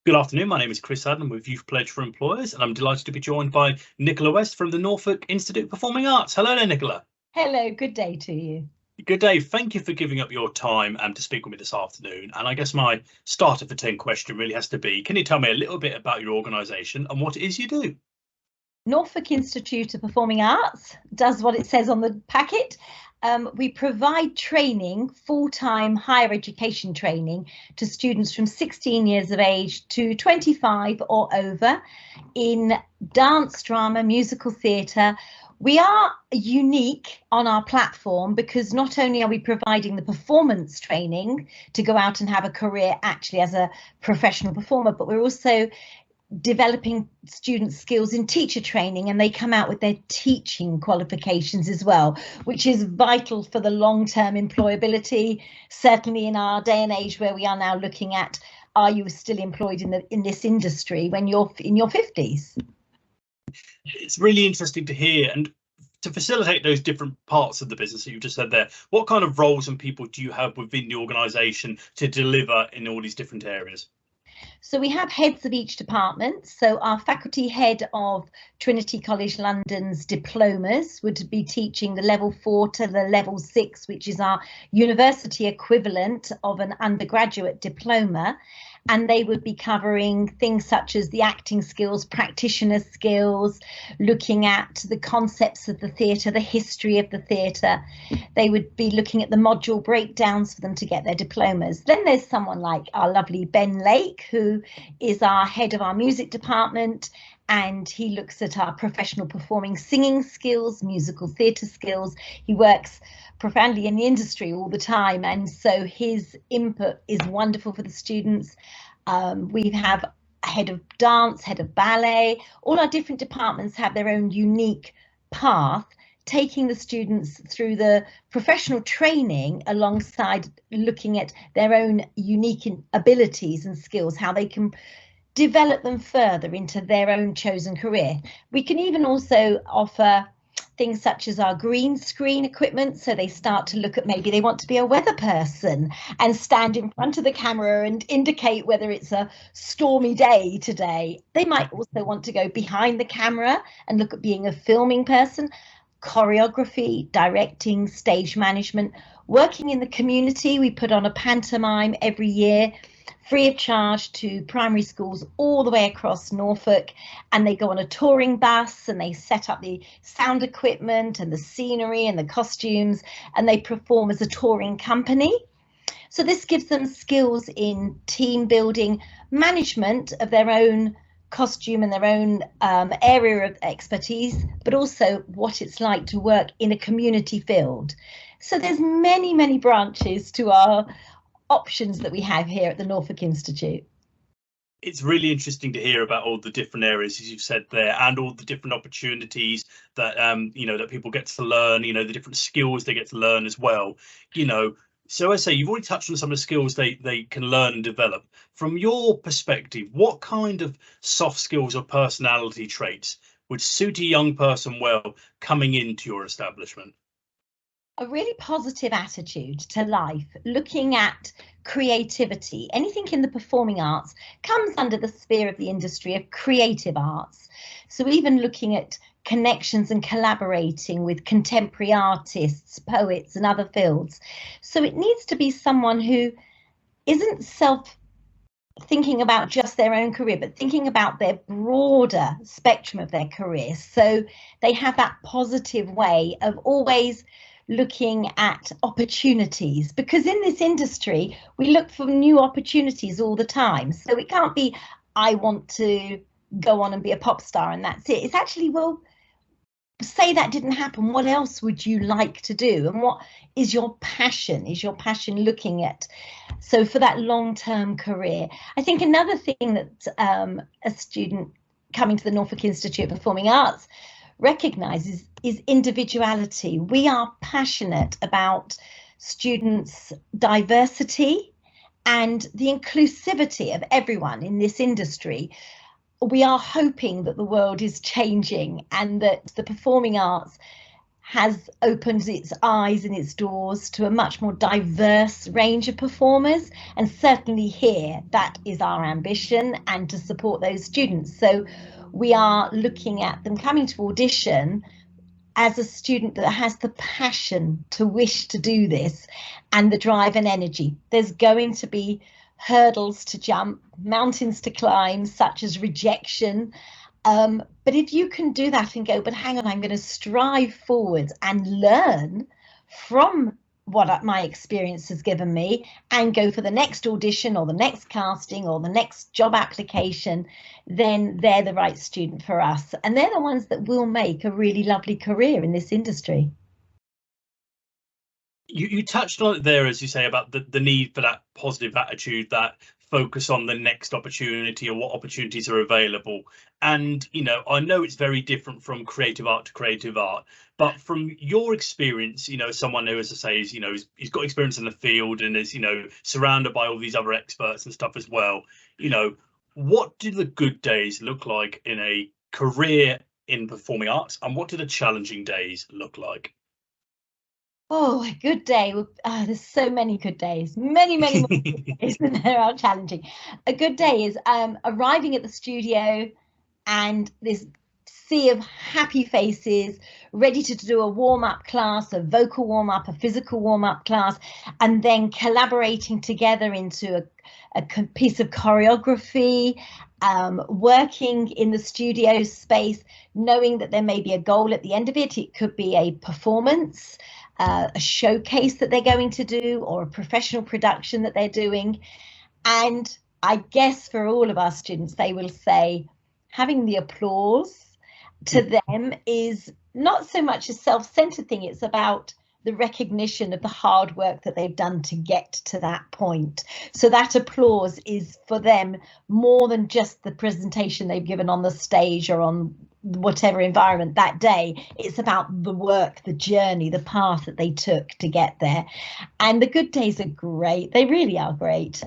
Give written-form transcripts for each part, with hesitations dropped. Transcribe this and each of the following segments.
Good afternoon. My name is Chris Adam with Youth Pledge for Employers, and I'm delighted to be joined by Nicola West from the Norfolk Institute of Performing Arts. Hello there, Nicola. Hello, good day to you. Good day. Thank you for giving up your time to speak with me this afternoon. And I guess my starter for 10 question really has to be, can you tell me a little bit about your organisation and what it is you do? Norfolk Institute of Performing Arts does what it says on the packet. We provide training, full-time higher education training to students from 16 years of age to 25 or over in dance, drama, musical theatre. We are unique on our platform because not only are we providing the performance training to go out and have a career actually as a professional performer, but we're also developing students' skills in teacher training, and they come out with their teaching qualifications as well, which is vital for the long-term employability, certainly in our day and age where we are now looking at, are you still employed in this industry when you're in your 50s? It's really interesting to hear, and to facilitate those different parts of the business that you just said there, what kind of roles and people do you have within the organisation to deliver in all these different areas? So we have heads of each department. So our faculty head of Trinity College London's diplomas would be teaching the level 4 to the level 6, which is our university equivalent of an undergraduate diploma. And they would be covering things such as the acting skills, practitioner skills, looking at the concepts of the theatre, the history of the theatre. They would be looking at the module breakdowns for them to get their diplomas. Then there's someone like our lovely Ben Lake, who is our head of our music department, and he looks at our professional performing singing skills, musical theatre skills. He works profoundly in the industry all the time, and so his input is wonderful for the students. We have a head of dance, head of ballet. All our different departments have their own unique path, taking the students through the professional training alongside looking at their own unique abilities and skills, how they can develop them further into their own chosen career. We can even also offer things such as our green screen equipment, so they start to look at, maybe they want to be a weather person and stand in front of the camera and indicate whether it's a stormy day today. They might also want to go behind the camera and look at being a filming person, choreography, directing, stage management, working in the community. We put on a pantomime every year, free of charge, to primary schools all the way across Norfolk, and they go on a touring bus and they set up the sound equipment and the scenery and the costumes, and they perform as a touring company. So this gives them skills in team building, management of their own costume and their own area of expertise, but also what it's like to work in a community field. So there's many branches to our options that we have here at the Norfolk Institute. It's really interesting to hear about all the different areas, as you've said there, and all the different opportunities that that people get to learn, the different skills they get to learn as well. So I say, you've already touched on some of the skills they can learn and develop. From your perspective, what kind of soft skills or personality traits would suit a young person well coming into your establishment? A really positive attitude to life, looking at creativity. Anything in the performing arts comes under the sphere of the industry of creative arts. So even looking at connections and collaborating with contemporary artists, poets and other fields. So it needs to be someone who isn't thinking about just their own career, but thinking about their broader spectrum of their career. So they have that positive way of always looking at opportunities, because in this industry we look for new opportunities all the time. So it can't be, I want to go on and be a pop star and that's it. It's actually, well, say that didn't happen, what else would you like to do, and what is your passion? Is your passion looking at, so for that long-term career? I think another thing that a student coming to the Norfolk Institute of Performing Arts recognises is individuality. We are passionate about students' diversity and the inclusivity of everyone in this industry. We are hoping that the world is changing and that the performing arts has opened its eyes and its doors to a much more diverse range of performers, and certainly here that is our ambition, and to support those students. So we are looking at them coming to audition as a student that has the passion to wish to do this and the drive and energy. There's going to be hurdles to jump, mountains to climb, such as rejection. But if you can do that and go, but hang on, I'm going to strive forward and learn from what my experience has given me and go for the next audition or the next casting or the next job application, then they're the right student for us. And they're the ones that will make a really lovely career in this industry. You touched on it there, as you say, about the need for that positive attitude, that focus on the next opportunity or what opportunities are available. And, you know, I know it's very different from creative art to creative art, but from your experience, you know, someone who, as I say, is, you know, he's got experience in the field and is, you know, surrounded by all these other experts and stuff as well, you know, what do the good days look like in a career in performing arts, and what do the challenging days look like? Oh, a good day. There's so many good days, many more good days than there are challenging. A good day is arriving at the studio and this sea of happy faces, ready to do a warm-up class, a vocal warm-up, a physical warm-up class, and then collaborating together into a piece of choreography, working in the studio space, knowing that there may be a goal at the end of it. It could be a performance, a showcase that they're going to do, or a professional production that they're doing. And I guess for all of our students, they will say having the applause to them is not so much a self-centered thing. It's about the recognition of the hard work that they've done to get to that point. So that applause is for them more than just the presentation they've given on the stage or on whatever environment that day. It's about the work, the journey, the path that they took to get there. And the good days are great. They really are great.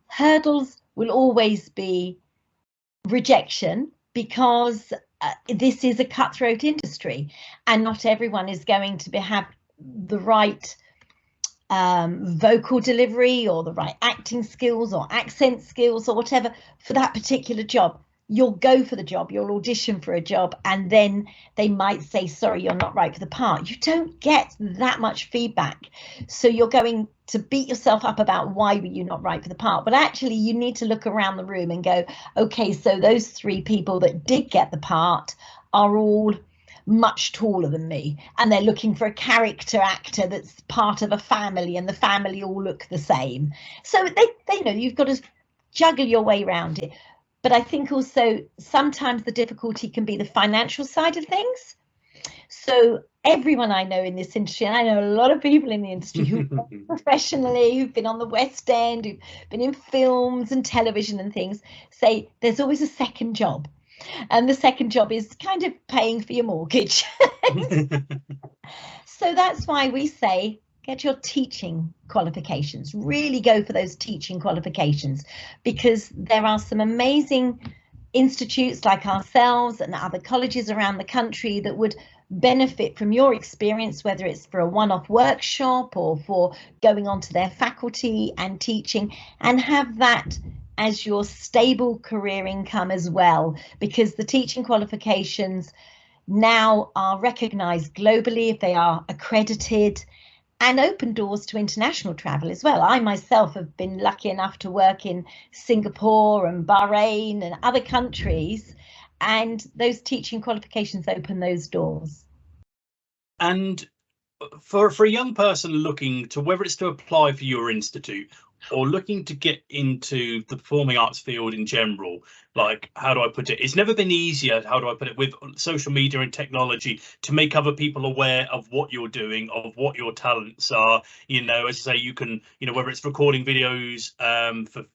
Hurdles will always be rejection, because this is a cutthroat industry and not everyone is going to have the right vocal delivery or the right acting skills or accent skills or whatever for that particular job. You'll go for the job, you'll audition for a job, and then they might say, sorry, you're not right for the part. You don't get that much feedback. So you're going to beat yourself up about why were you not right for the part. But actually, you need to look around the room and go, okay, so those 3 people that did get the part are all much taller than me, and they're looking for a character actor that's part of a family, and the family all look the same. So they know you've got to juggle your way around it. But I think also sometimes the difficulty can be the financial side of things. So everyone I know in this industry, and I know a lot of people in the industry who professionally, who've been on the West End, who've been in films and television and things, say there's always a second job. And the second job is kind of paying for your mortgage. So that's why we say, get your teaching qualifications, really go for those teaching qualifications, because there are some amazing institutes like ourselves and other colleges around the country that would benefit from your experience, whether it's for a one-off workshop or for going on to their faculty and teaching, and have that as your stable career income as well, because the teaching qualifications now are recognised globally if they are accredited, and open doors to international travel as well. I myself have been lucky enough to work in Singapore and Bahrain and other countries, and those teaching qualifications open those doors. And for a young person looking to, whether it's to apply for your institute or looking to get into the performing arts field in general, like, how do I put it? It's never been easier, how do I put it, with social media and technology to make other people aware of what you're doing, of what your talents are. You know, as I say, you can, you know, whether it's recording videos for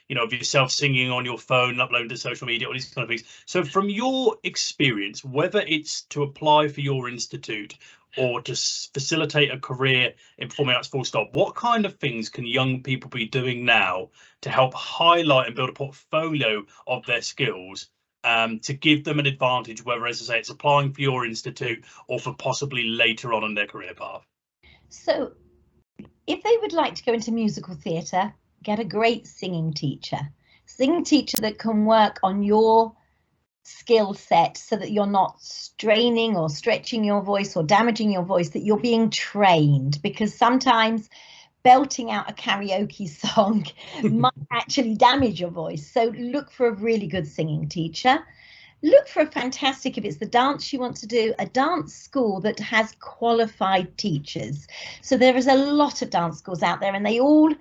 you know, of yourself singing on your phone, upload to social media, all these kind of things. So from your experience, whether it's to apply for your institute or to facilitate a career in performing arts full stop, what kind of things can young people be doing now to help highlight and build a portfolio of their skills to give them an advantage, whether, as I say, it's applying for your institute or for possibly later on in their career path? So if they would like to go into musical theatre, get a great singing teacher that can work on your skill set so that you're not straining or stretching your voice or damaging your voice, that you're being trained, because sometimes belting out a karaoke song might actually damage your voice. So look for a really good singing teacher. Look for a fantastic, if it's the dance you want to do, a dance school that has qualified teachers. So there is a lot of dance schools out there, and they all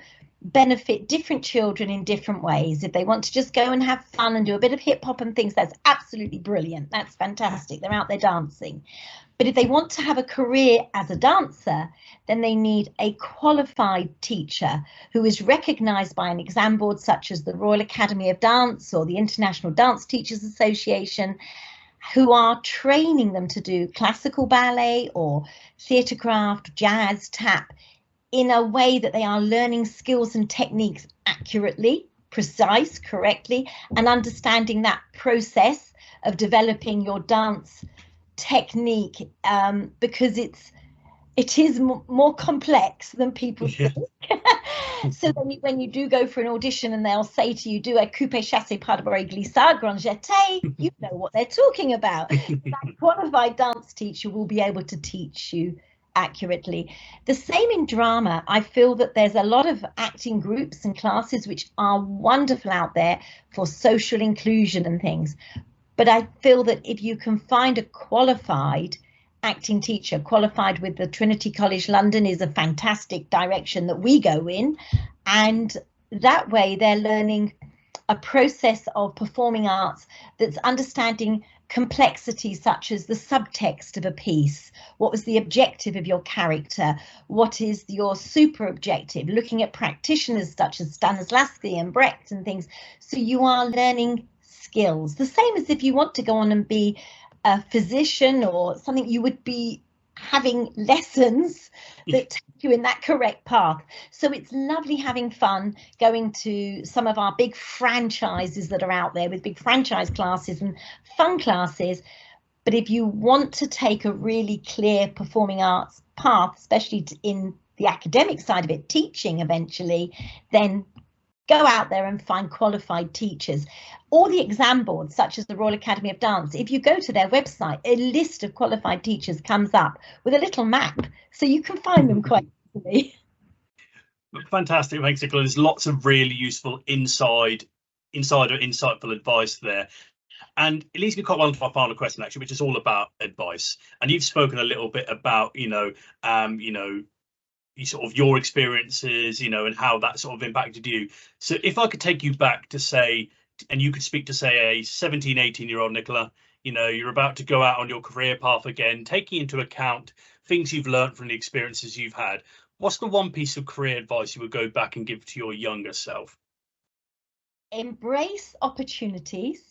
benefit different children in different ways. If they want to just go and have fun and do a bit of hip hop and things, that's absolutely brilliant. That's fantastic. They're out there dancing. But if they want to have a career as a dancer, then they need a qualified teacher who is recognised by an exam board such as the Royal Academy of Dance or the International Dance Teachers Association, who are training them to do classical ballet or theatre craft, jazz, tap, in a way that they are learning skills and techniques accurately, precise, correctly, and understanding that process of developing your dance technique, because it is more complex than people think. So when you do go for an audition and they'll say to you, do a coupé, chassé, pas de bourrée, glissade, grand jeté, you know what they're talking about. That qualified dance teacher will be able to teach you accurately. The same in drama. I feel that there's a lot of acting groups and classes which are wonderful out there for social inclusion and things. But I feel that if you can find a qualified acting teacher, qualified with the Trinity College London is a fantastic direction that we go in. And that way they're learning a process of performing arts that's understanding complexities such as the subtext of a piece. What was the objective of your character? What is your super objective? Looking at practitioners such as Stanislavski and Brecht and things. So you are learning skills. The same as if you want to go on and be a physician or something, you would be having lessons that take you in that correct path. So it's lovely having fun, going to some of our big franchises that are out there with big franchise classes and fun classes. But if you want to take a really clear performing arts path, especially in the academic side of it, teaching eventually, then go out there and find qualified teachers. Or the exam boards, such as the Royal Academy of Dance. If you go to their website, a list of qualified teachers comes up with a little map, so you can find them quite easily. Fantastic, thanks, Nicola. There's lots of really useful insightful advice there. And it leads me quite well into my final question, actually, which is all about advice. And you've spoken a little bit about, sort of your experiences, and how that sort of impacted you. So if I could take you back to say, and you could speak to say a 17, 18-year-old Nicola, you're about to go out on your career path again, taking into account things you've learned from the experiences you've had. What's the one piece of career advice you would go back and give to your younger self? Embrace opportunities.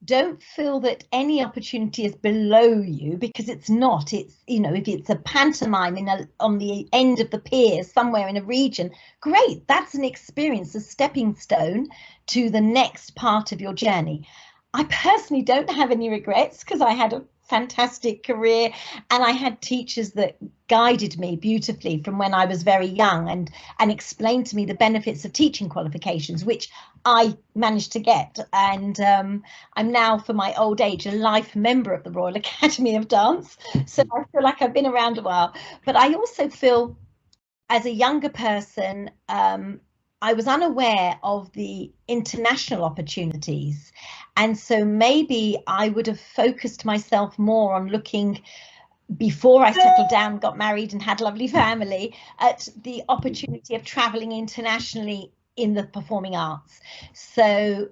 Don't feel that any opportunity is below you, because it's not. It's, if it's a pantomime on the end of the pier somewhere in a region, great, that's an experience, a stepping stone to the next part of your journey. I personally don't have any regrets, because I had a fantastic career and I had teachers that guided me beautifully from when I was very young and explained to me the benefits of teaching qualifications, which I managed to get. And I'm now, for my old age, a life member of the Royal Academy of Dance. So I feel like I've been around a while. But I also feel, as a younger person, I was unaware of the international opportunities. And so maybe I would have focused myself more on looking, before I settled down, got married and had a lovely family, at the opportunity of traveling internationally in the performing arts. So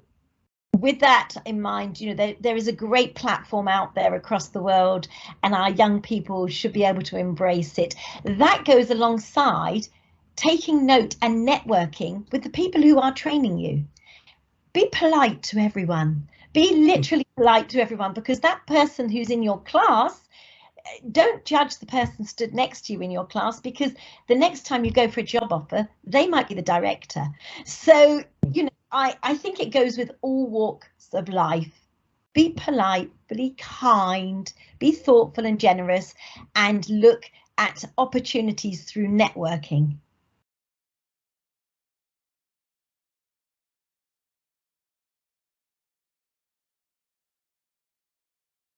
with that in mind, there is a great platform out there across the world, and our young people should be able to embrace it. That goes alongside taking note and networking with the people who are training you. Be polite to everyone. Be literally polite to everyone, because that person who's in your class, don't judge the person stood next to you in your class, because the next time you go for a job offer, they might be the director. So, I think it goes with all walks of life. Be polite, be kind, be thoughtful and generous, and look at opportunities through networking.